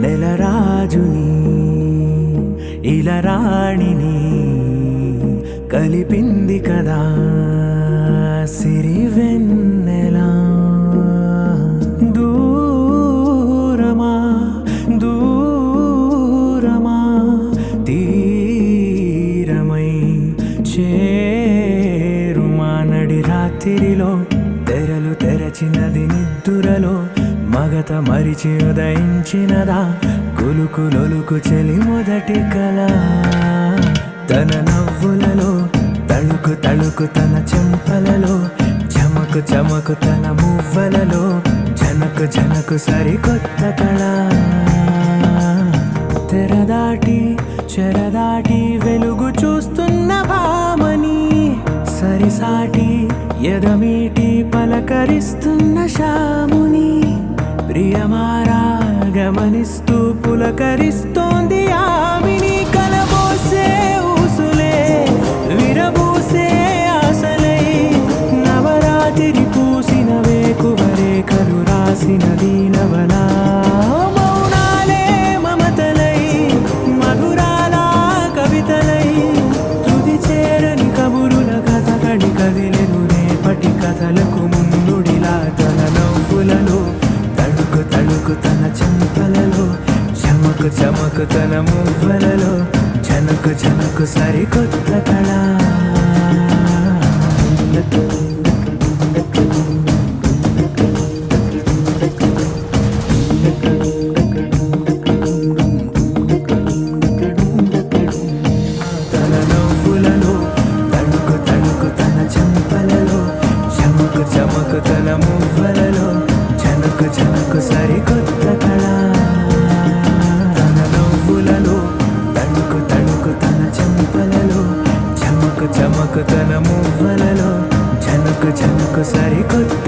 నెలరాజుని ఇలరాణిని కలిపింది కదా సిరివెన్నెలా. దూరమా దూరమా తీరమై చేరుమా నడి రాత్రిలో తెరలు తెరచినది నిద్దురలో మగత మరిచి ఉదయించినదా కులుకులొలుకు చెలి మొదటి కళ. తన నవ్వులలో తళుకు తళుకు తన చెంపలలో చమకు చమకు తన మువ్వలలో జనకు జనకు సరికొత్త కళ. తెరదాటి చెరదాటి వెలుగు చూస్తున్న భామని సరిసాటి ఎదమీటి పలకరిస్తున్న శాముని ప్రియమారా గమనిస్తూ పులకరిస్తోంది ఆమెని. కలబోసే ఊసులే విరబూసే ఆశలై నవరాత్రి పూసిన వేకువరేఖలు రాసిన దీనవలా. మౌనాలే మమతలై మధురాల కవితలై తుది చేరని కబురుల కథ కడి కదిలెను రేపటి కథలకు ముందుడిలా. తన నవ్వులలో తళుకు తళుకు తన చెంపలలో చమకు చమకు తన మువ్వలలో జనకు జనకు సరికొత్త కళ. తన నవ్వులలో తళుకు తళుకు తన చెంపలలో చమకు చమకు తన మువ్వలలో జనకు జనకు సరికొత్త కళ. తన నవ్వులలో తణుకు తణుకు తన చెంపలలో చమకు చమకు తన మువ్వలలో జనకు జనకు సరికొత్త